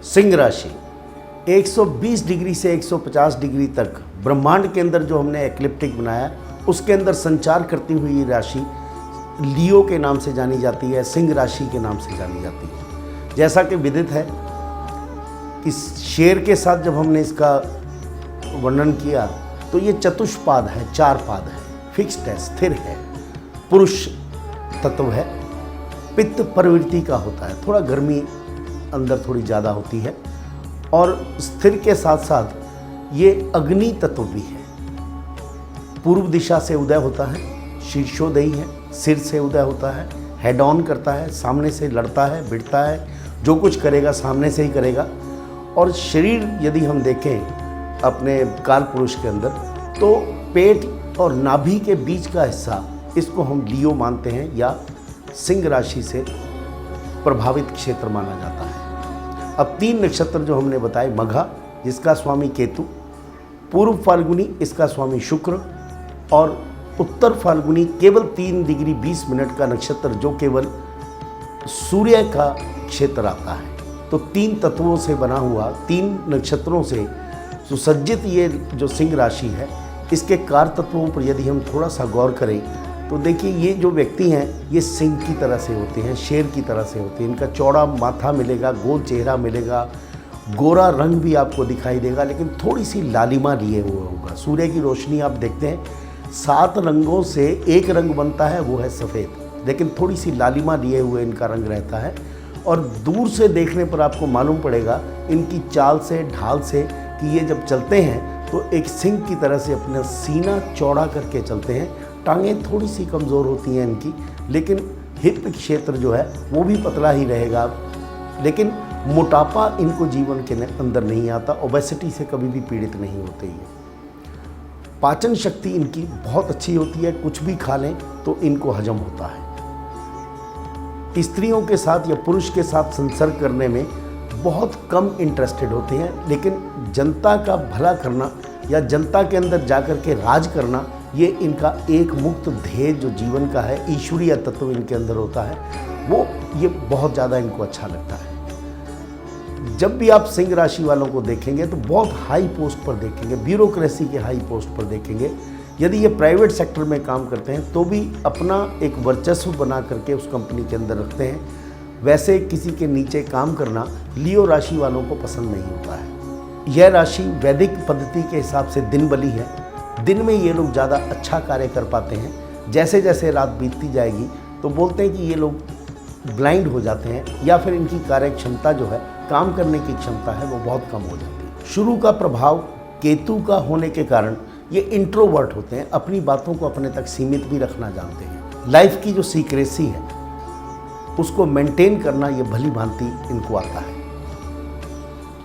सिंह राशि 120 डिग्री से 150 डिग्री तक ब्रह्मांड के अंदर जो हमने एक्लिप्टिक बनाया उसके अंदर संचार करती हुई ये राशि लियो के नाम से जानी जाती है, सिंह राशि के नाम से जानी जाती है। जैसा कि विदित है कि शेर के साथ जब हमने इसका वर्णन किया तो ये चतुष्पाद है, 4 पाद है, फिक्स्ड है, स्थिर है, पुरुष तत्व है, पित्त प्रवृत्ति का होता है, थोड़ा गर्मी अंदर थोड़ी ज़्यादा होती है और स्थिर के साथ साथ ये अग्नि तत्व भी है। पूर्व दिशा से उदय होता है, शीर्षोदयी है, सिर से उदय होता है, हेड ऑन करता है, सामने से लड़ता है, भिड़ता है, जो कुछ करेगा सामने से ही करेगा। और शरीर यदि हम देखें अपने काल पुरुष के अंदर तो पेट और नाभि के बीच का हिस्सा इसको हम लियो मानते हैं या सिंह राशि से प्रभावित क्षेत्र माना जाता है। अब 3 नक्षत्र जो हमने बताए, मघा जिसका स्वामी केतु, पूर्व फाल्गुनी इसका स्वामी शुक्र और उत्तर फाल्गुनी केवल 3 डिग्री 20 मिनट का नक्षत्र जो केवल सूर्य का क्षेत्र आता है। तो 3 तत्वों से बना हुआ, 3 नक्षत्रों से सुसज्जित ये जो सिंह राशि है, इसके कार तत्वों पर यदि हम थोड़ा सा गौर करें तो देखिए ये जो व्यक्ति हैं ये सिंह की तरह से होते हैं, शेर की तरह से होते हैं। इनका चौड़ा माथा मिलेगा, गोल चेहरा मिलेगा, गोरा रंग भी आपको दिखाई देगा, लेकिन थोड़ी सी लालिमा लिए हुए होगा। सूर्य की रोशनी आप देखते हैं 7 रंगों से एक रंग बनता है, वो है सफ़ेद, लेकिन थोड़ी सी लालिमा लिए हुए इनका रंग रहता है। और दूर से देखने पर आपको मालूम पड़ेगा इनकी चाल से, ढाल से कि ये जब चलते हैं तो एक सिंह की तरह से अपना सीना चौड़ा करके चलते हैं। टांगें थोड़ी सी कमज़ोर होती हैं इनकी, लेकिन हिप क्षेत्र जो है वो भी पतला ही रहेगा, लेकिन मोटापा इनको जीवन के अंदर नहीं आता, ओबेसिटी से कभी भी पीड़ित नहीं होते ये। पाचन शक्ति इनकी बहुत अच्छी होती है, कुछ भी खा लें तो इनको हजम होता है। स्त्रियों के साथ या पुरुष के साथ संसर्ग करने में बहुत कम इंटरेस्टेड होते हैं, लेकिन जनता का भला करना या जनता के अंदर जाकर के राज करना ये इनका एक मुक्त ध्येय जो जीवन का है, ईश्वरीय तत्व इनके अंदर होता है, वो ये बहुत ज़्यादा इनको अच्छा लगता है। जब भी आप सिंह राशि वालों को देखेंगे तो बहुत हाई पोस्ट पर देखेंगे, ब्यूरोक्रेसी के हाई पोस्ट पर देखेंगे। यदि ये प्राइवेट सेक्टर में काम करते हैं तो भी अपना एक वर्चस्व बना करके उस कंपनी के अंदर रखते हैं। वैसे किसी के नीचे काम करना लियो राशि वालों को पसंद नहीं होता है। यह राशि वैदिक पद्धति के हिसाब से दिन बली है। दिन में ये लोग ज़्यादा अच्छा कार्य कर पाते हैं। जैसे जैसे रात बीतती जाएगी तो बोलते हैं कि ये लोग ब्लाइंड हो जाते हैं या फिर इनकी कार्य क्षमता जो है, काम करने की क्षमता है, वो बहुत कम हो जाती है। शुरू का प्रभाव केतु का होने के कारण ये इंट्रोवर्ट होते हैं, अपनी बातों को अपने तक सीमित भी रखना जानते हैं। लाइफ की जो सीक्रेसी है उसको मेंटेन करना ये भली भांति इनको आता है।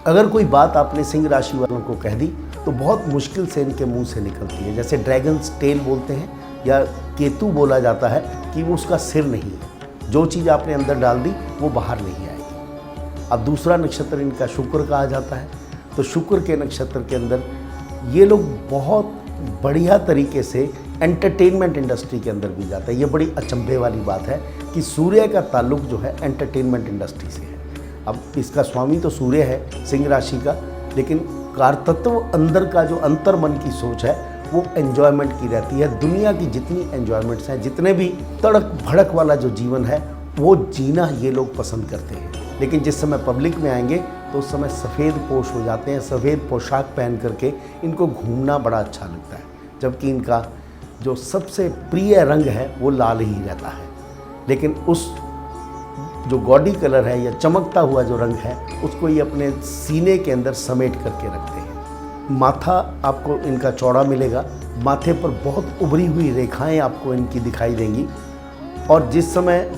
अगर कोई बात आपने सिंह राशि वालों को कह दी तो बहुत मुश्किल से इनके मुंह से निकलती है। जैसे ड्रैगन्स टेल बोलते हैं या केतु बोला जाता है कि वो उसका सिर नहीं है, जो चीज़ आपने अंदर डाल दी वो बाहर नहीं आएगी। अब दूसरा नक्षत्र इनका शुक्र कहा जाता है। तो शुक्र के नक्षत्र के अंदर ये लोग बहुत बढ़िया तरीके से एंटरटेनमेंट इंडस्ट्री के अंदर भी जाता है। ये बड़ी अचंभे वाली बात है कि सूर्य का ताल्लुक जो है एंटरटेनमेंट इंडस्ट्री से है। अब इसका स्वामी तो सूर्य है सिंह राशि का, लेकिन कारतत्व अंदर का जो अंतर मन की सोच है वो एन्जॉयमेंट की रहती है। दुनिया की जितनी एन्जॉयमेंट्स हैं, जितने भी तड़क भड़क वाला जो जीवन है वो जीना ये लोग पसंद करते हैं। लेकिन जिस समय पब्लिक में आएंगे तो उस समय सफ़ेद पोश हो जाते हैं, सफ़ेद पोशाक पहन करके इनको घूमना बड़ा अच्छा लगता है, जबकि इनका जो सबसे प्रिय रंग है वो लाल ही रहता है। लेकिन उस जो गॉडी कलर है या चमकता हुआ जो रंग है उसको ये अपने सीने के अंदर समेट करके रखते हैं। माथा आपको इनका चौड़ा मिलेगा, माथे पर बहुत उभरी हुई रेखाएं आपको इनकी दिखाई देंगी। और जिस समय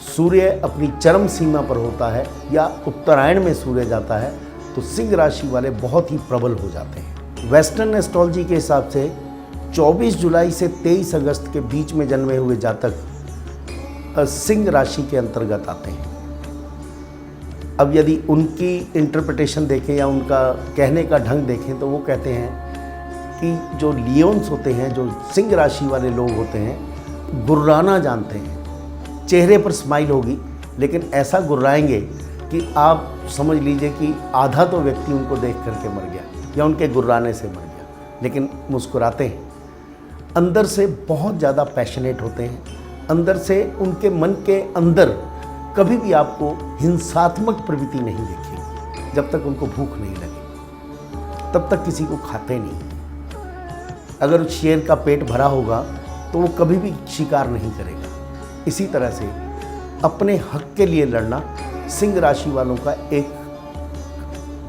सूर्य अपनी चरम सीमा पर होता है या उत्तरायण में सूर्य जाता है तो सिंह राशि वाले बहुत ही प्रबल हो जाते हैं। वेस्टर्न एस्ट्रोलॉजी के हिसाब से 24 जुलाई से 23 अगस्त के बीच में जन्मे हुए जातक सिंह राशि के अंतर्गत आते हैं। अब यदि उनकी इंटरप्रिटेशन देखें या उनका कहने का ढंग देखें तो वो कहते हैं कि जो लियोन्स होते हैं, जो सिंह राशि वाले लोग होते हैं, गुर्राना जानते हैं। चेहरे पर स्माइल होगी लेकिन ऐसा गुर्राएंगे कि आप समझ लीजिए कि आधा तो व्यक्ति उनको देख करके मर गया या उनके गुर्राने से मर गया, लेकिन मुस्कुराते हैं। अंदर से बहुत ज़्यादा पैशनेट होते हैं, अंदर से उनके मन के अंदर कभी भी आपको हिंसात्मक प्रवृत्ति नहीं दिखेगी। जब तक उनको भूख नहीं लगे तब तक किसी को खाते नहीं। अगर शेर का पेट भरा होगा तो वो कभी भी शिकार नहीं करेगा। इसी तरह से अपने हक के लिए लड़ना सिंह राशि वालों का एक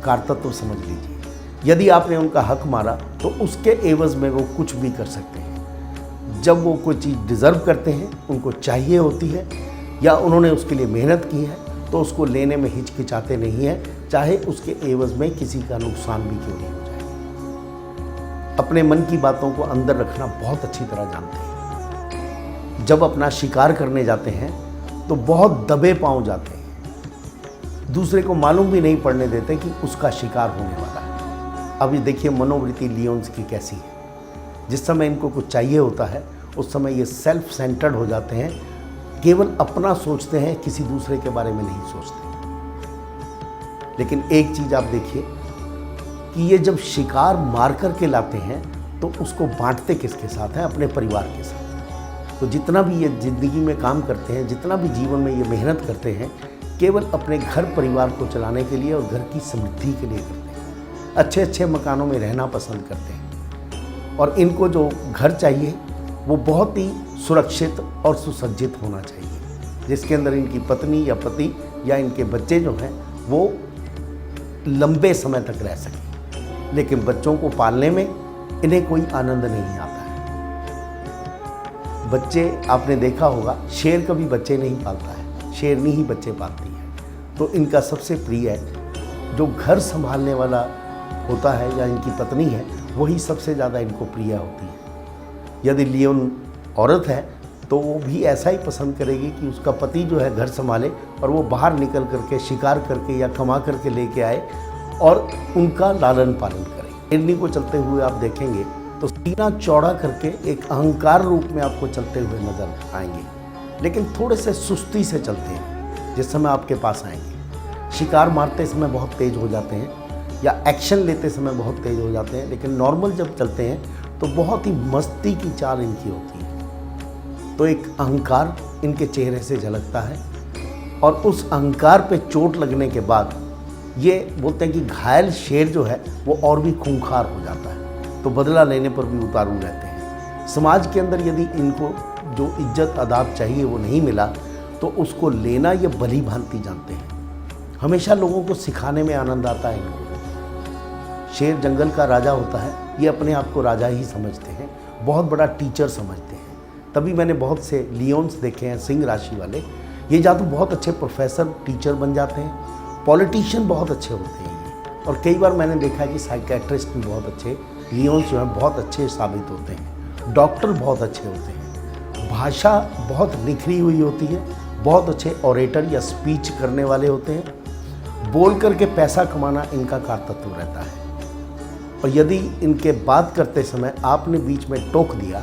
कर्तव्य समझ लीजिए। यदि आपने उनका हक मारा तो उसके एवज में वो कुछ भी कर सकते हैं। जब वो कोई चीज़ डिज़र्व करते हैं, उनको चाहिए होती है या उन्होंने उसके लिए मेहनत की है, तो उसको लेने में हिचकिचाते नहीं हैं, चाहे उसके एवज में किसी का नुकसान भी क्यों नहीं हो जाए। अपने मन की बातों को अंदर रखना बहुत अच्छी तरह जानते हैं। जब अपना शिकार करने जाते हैं तो बहुत दबे पाँव जाते हैं, दूसरे को मालूम भी नहीं पड़ने देते कि उसका शिकार होने वाला है। अब ये देखिए मनोवृत्ति लियोन्स की कैसी है। जिस समय इनको कुछ चाहिए होता है उस समय ये सेल्फ सेंटर्ड हो जाते हैं, केवल अपना सोचते हैं, किसी दूसरे के बारे में नहीं सोचते। लेकिन एक चीज़ आप देखिए कि ये जब शिकार मार कर के लाते हैं तो उसको बांटते किसके साथ हैं? अपने परिवार के साथ। तो जितना भी ये ज़िंदगी में काम करते हैं, जितना भी जीवन में ये मेहनत करते हैं, केवल अपने घर परिवार को चलाने के लिए और घर की समृद्धि के लिए करते हैं। अच्छे अच्छे मकानों में रहना पसंद करते हैं और इनको जो घर चाहिए वो बहुत ही सुरक्षित और सुसज्जित होना चाहिए, जिसके अंदर इनकी पत्नी या पति या इनके बच्चे जो हैं वो लंबे समय तक रह सकें। लेकिन बच्चों को पालने में इन्हें कोई आनंद नहीं आता है। बच्चे आपने देखा होगा, शेर कभी बच्चे नहीं पालता है, शेरनी ही बच्चे पालती है। तो इनका सबसे प्रिय जो घर संभालने वाला होता है या इनकी पत्नी है, वही सबसे ज़्यादा इनको प्रिय होती है। यदि लियोन औरत है तो वो भी ऐसा ही पसंद करेगी कि उसका पति जो है घर संभाले और वो बाहर निकल करके शिकार करके या कमा करके लेके आए और उनका लालन पालन करे। हिरनी को चलते हुए आप देखेंगे तो सीना चौड़ा करके एक अहंकार रूप में आपको चलते हुए नजर आएंगे, लेकिन थोड़े से सुस्ती से चलते हैं। जिस समय आपके पास आएंगे, शिकार मारते समय बहुत तेज हो जाते हैं या एक्शन लेते समय बहुत तेज हो जाते हैं, लेकिन नॉर्मल जब चलते हैं तो बहुत ही मस्ती की चाल इनकी होती है। तो एक अहंकार इनके चेहरे से झलकता है और उस अहंकार पे चोट लगने के बाद ये बोलते हैं कि घायल शेर जो है वो और भी खूंखार हो जाता है, तो बदला लेने पर भी उतारू रहते हैं। समाज के अंदर यदि इनको जो इज्जत अदाब चाहिए वो नहीं मिला तो उसको लेना ये भली भांति जानते हैं। हमेशा लोगों को सिखाने में आनंद आता है इनको। शेर जंगल का राजा होता है, ये अपने आप को राजा ही समझते हैं, बहुत बड़ा टीचर समझते हैं। तभी मैंने बहुत से लियोन्स देखे हैं सिंह राशि वाले, ये या तो बहुत अच्छे प्रोफेसर टीचर बन जाते हैं, पॉलिटिशियन बहुत अच्छे होते हैं ये, और कई बार मैंने देखा है कि साइकेट्रिस्ट भी बहुत अच्छे लियोन्स जो हैं बहुत अच्छे साबित होते हैं, डॉक्टर बहुत अच्छे होते हैं, भाषा बहुत निखरी हुई होती है, बहुत अच्छे ऑरेटर या स्पीच करने वाले होते हैं, बोल करके पैसा कमाना इनका कर्तव्य रहता है। और यदि इनके बात करते समय आपने बीच में टोक दिया,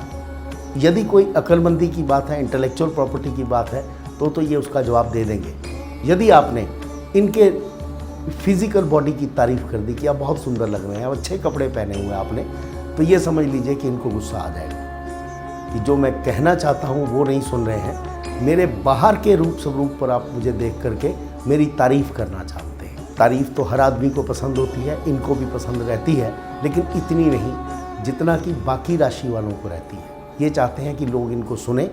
यदि कोई अक्लमंदी की बात है, इंटेलेक्चुअल प्रॉपर्टी की बात है, तो ये उसका जवाब दे देंगे। यदि आपने इनके फिजिकल बॉडी की तारीफ़ कर दी कि आप बहुत सुंदर लग रहे हैं, अच्छे कपड़े पहने हुए आपने, तो ये समझ लीजिए कि इनको गुस्सा आ जाएगा कि जो मैं कहना चाहता हूँ वो नहीं सुन रहे हैं, मेरे बाहर के रूप स्वरूप पर आप मुझे देख करके मेरी तारीफ़ करना चाहते हैं। तारीफ़ तो हर आदमी को पसंद होती है, इनको भी पसंद रहती है, लेकिन इतनी नहीं जितना कि बाकी राशि वालों को रहती है। ये चाहते हैं कि लोग इनको सुने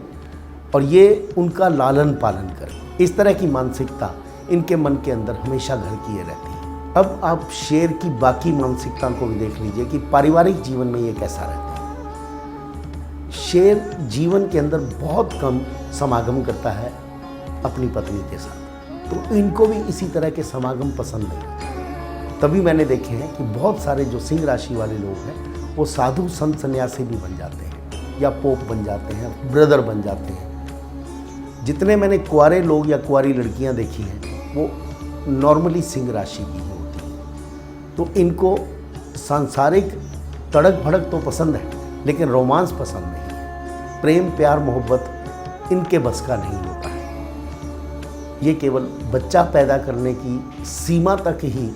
और ये उनका लालन पालन करें। इस तरह की मानसिकता इनके मन के अंदर हमेशा घर किए रहती है। अब आप शेर की बाकी मानसिकता को भी देख लीजिए कि पारिवारिक जीवन में ये कैसा रहता है। शेर जीवन के अंदर बहुत कम समागम करता है अपनी पत्नी के साथ, तो इनको भी इसी तरह के समागम पसंद नहीं। तभी मैंने देखे हैं कि बहुत सारे जो सिंह राशि वाले लोग हैं वो साधु संत सन्यासी भी बन जाते हैं या पोप बन जाते हैं, ब्रदर बन जाते हैं। जितने मैंने कुंवारे लोग या कुंवारी लड़कियां देखी हैं वो नॉर्मली सिंह राशि की ही होती हैं। तो इनको सांसारिक तड़क भड़क तो पसंद है, लेकिन रोमांस पसंद नहीं है। प्रेम प्यार मोहब्बत इनके बस का नहीं होता है। ये केवल बच्चा पैदा करने की सीमा तक ही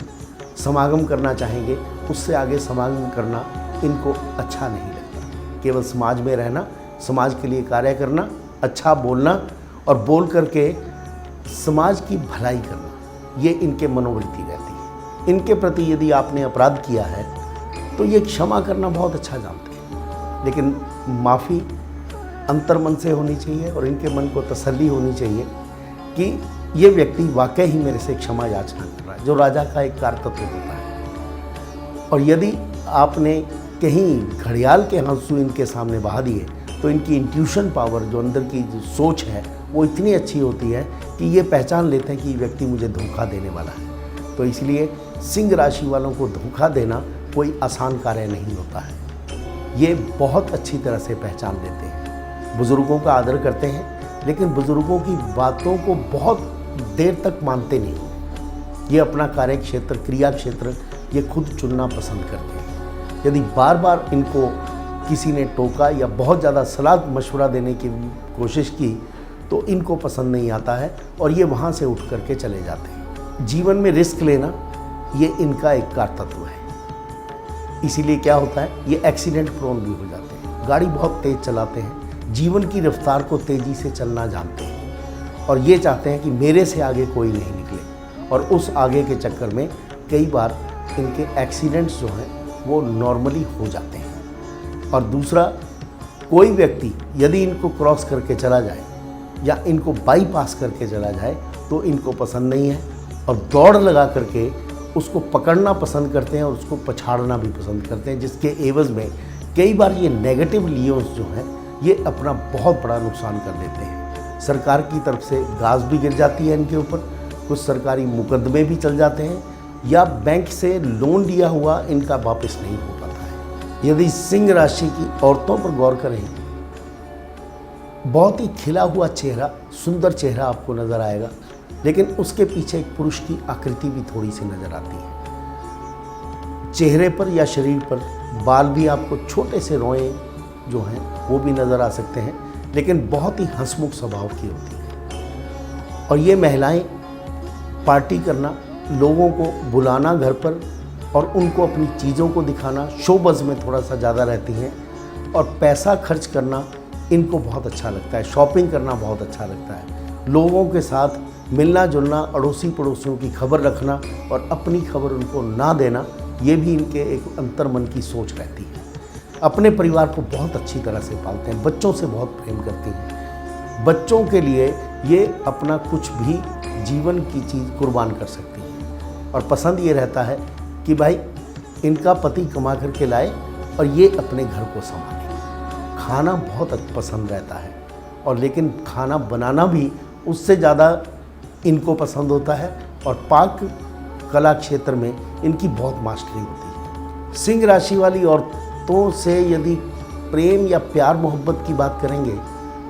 समागम करना चाहेंगे, उससे आगे समागम करना इनको अच्छा नहीं लगता। केवल समाज में रहना, समाज के लिए कार्य करना, अच्छा बोलना और बोल करके समाज की भलाई करना, ये इनके मनोवृत्ति रहती है। इनके प्रति यदि आपने अपराध किया है तो ये क्षमा करना बहुत अच्छा जानते हैं, लेकिन माफ़ी अंतर्मन से होनी चाहिए और इनके मन को तसल्ली होनी चाहिए कि ये व्यक्ति वाकई ही मेरे से क्षमा याचना कर रहा है, जो राजा का एक कर्तव्य होता है। और यदि आपने कहीं घड़ियाल के आंसू इनके सामने बहा दिए तो इनकी इंट्यूशन पावर, जो अंदर की जो सोच है, वो इतनी अच्छी होती है कि ये पहचान लेते हैं कि ये व्यक्ति मुझे धोखा देने वाला है। तो इसलिए सिंह राशि वालों को धोखा देना कोई आसान कार्य नहीं होता है, ये बहुत अच्छी तरह से पहचान लेते हैं। बुज़ुर्गों का आदर करते हैं, लेकिन बुज़ुर्गों की बातों को बहुत देर तक मानते नहीं। ये अपना कार्य क्षेत्र, क्रिया क्षेत्र ये खुद चुनना पसंद करते हैं। यदि बार बार इनको किसी ने टोका या बहुत ज़्यादा सलाह मशवरा देने की कोशिश की तो इनको पसंद नहीं आता है और ये वहाँ से उठ करके चले जाते हैं। जीवन में रिस्क लेना ये इनका एक कर्तव्य है। इसीलिए क्या होता है, ये एक्सीडेंट प्रोन भी हो जाते हैं, गाड़ी बहुत तेज़ चलाते हैं, जीवन की रफ्तार को तेज़ी से चलना जानते हैं और ये चाहते हैं कि मेरे से आगे कोई नहीं निकले, और उस आगे के चक्कर में कई बार इनके एक्सीडेंट्स जो हैं वो नॉर्मली हो जाते हैं। और दूसरा, कोई व्यक्ति यदि इनको क्रॉस करके चला जाए या इनको बाईपास करके चला जाए तो इनको पसंद नहीं है और दौड़ लगा करके उसको पकड़ना पसंद करते हैं और उसको पछाड़ना भी पसंद करते हैं, जिसके एवज़ में कई बार ये नेगेटिव लियोस जो हैं ये अपना बहुत बड़ा नुकसान कर लेते हैं। सरकार की तरफ से गाज भी गिर जाती है इनके ऊपर, कुछ सरकारी मुकदमे भी चल जाते हैं, या बैंक से लोन लिया हुआ इनका वापस नहीं हो पाता है। यदि सिंह राशि की औरतों पर गौर करें, बहुत ही खिला हुआ चेहरा, सुंदर चेहरा आपको नज़र आएगा, लेकिन उसके पीछे एक पुरुष की आकृति भी थोड़ी सी नज़र आती है। चेहरे पर या शरीर पर बाल भी आपको छोटे से रोए जो हैं वो भी नज़र आ सकते हैं, लेकिन बहुत ही हंसमुख स्वभाव की होती है। और ये महिलाएं पार्टी करना, लोगों को बुलाना घर पर और उनको अपनी चीज़ों को दिखाना, शोबज़ में थोड़ा सा ज़्यादा रहती हैं और पैसा खर्च करना इनको बहुत अच्छा लगता है, शॉपिंग करना बहुत अच्छा लगता है, लोगों के साथ मिलना जुलना, अड़ोसी पड़ोसियों की खबर रखना और अपनी खबर उनको ना देना, ये भी इनके एक अंतर्मन की सोच रहती है। अपने परिवार को बहुत अच्छी तरह से पालते हैं, बच्चों से बहुत प्रेम करती हैं, बच्चों के लिए ये अपना कुछ भी जीवन की चीज़ कुर्बान कर सकती हैं और पसंद ये रहता है कि भाई इनका पति कमा करके लाए और ये अपने घर को संभालें। खाना बहुत पसंद रहता है और लेकिन खाना बनाना भी उससे ज़्यादा इनको पसंद होता है और पाक कला क्षेत्र में इनकी बहुत मास्टरी होती है। सिंह राशि वाली औरतों से यदि प्रेम या प्यार मोहब्बत की बात करेंगे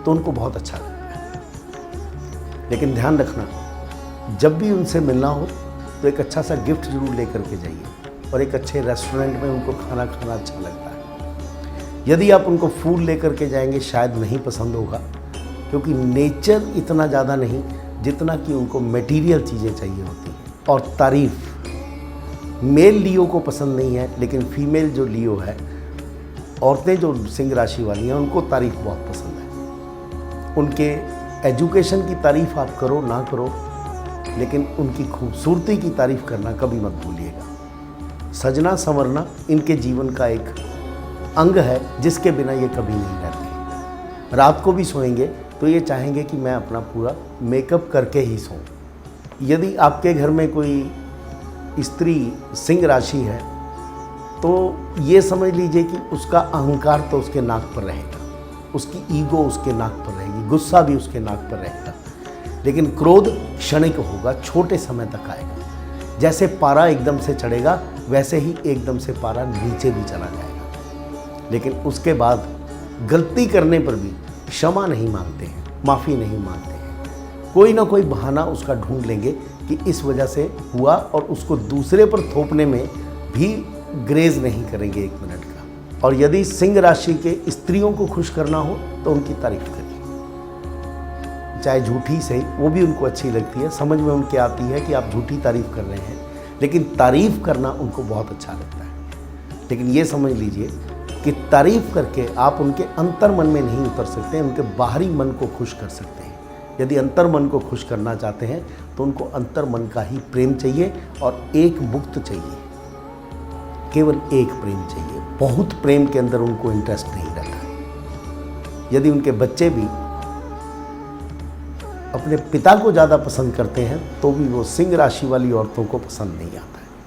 तो उनको बहुत अच्छा लगता है, लेकिन ध्यान रखना, जब भी उनसे मिलना हो तो एक अच्छा सा गिफ्ट जरूर लेकर के जाइए और एक अच्छे रेस्टोरेंट में उनको खाना खाना अच्छा लगता है। यदि आप उनको फूड लेकर के जाएंगे शायद नहीं पसंद होगा, क्योंकि नेचर इतना ज़्यादा नहीं जितना कि उनको मटेरियल चीज़ें चाहिए होती हैं। और तारीफ़ मेल लियो को पसंद नहीं है, लेकिन फीमेल जो लियो है, औरतें जो सिंह राशि वाली हैं, उनको तारीफ़ बहुत पसंद है। उनके एजुकेशन की तारीफ़ आप करो ना करो, लेकिन उनकी खूबसूरती की तारीफ़ करना कभी मत भूलिएगा। सजना संवरना इनके जीवन का एक अंग है जिसके बिना ये कभी नहीं रहते। रात को भी सोएंगे तो ये चाहेंगे कि मैं अपना पूरा मेकअप करके ही सोऊं। यदि आपके घर में कोई स्त्री सिंह राशि है तो ये समझ लीजिए कि उसका अहंकार तो उसके नाक पर रहेगा, उसकी ईगो उसके नाक पर रहेगी, गुस्सा भी उसके नाक पर रहेगा, लेकिन क्रोध क्षणिक होगा, छोटे समय तक आएगा। जैसे पारा एकदम से चढ़ेगा वैसे ही एकदम से पारा नीचे भी चला जाएगा, लेकिन उसके बाद गलती करने पर भी क्षमा नहीं मांगते हैं, माफ़ी नहीं मांगते हैं, कोई ना कोई बहाना उसका ढूंढ लेंगे कि इस वजह से हुआ, और उसको दूसरे पर थोपने में भी ग्रेज नहीं करेंगे एक मिनट का। और यदि सिंह राशि के स्त्रियों को खुश करना हो तो उनकी तारीफ करिए। चाहे झूठी सही, वो भी उनको अच्छी लगती है, समझ में उनके आती है कि आप झूठी तारीफ़ कर रहे हैं, लेकिन तारीफ़ करना उनको बहुत अच्छा लगता है। लेकिन ये समझ लीजिए कि तारीफ़ करके आप उनके अंतर मन में नहीं उतर सकते, उनके बाहरी मन को खुश कर सकते हैं। यदि अंतर मन को खुश करना चाहते हैं तो उनको अंतर मन का ही प्रेम चाहिए और एक मुक्त चाहिए, केवल एक प्रेम चाहिए। बहुत प्रेम के अंदर उनको इंटरेस्ट नहीं रहता है। यदि उनके बच्चे भी अपने पिता को ज़्यादा पसंद करते हैं तो भी वो सिंह राशि वाली औरतों को पसंद नहीं आता है।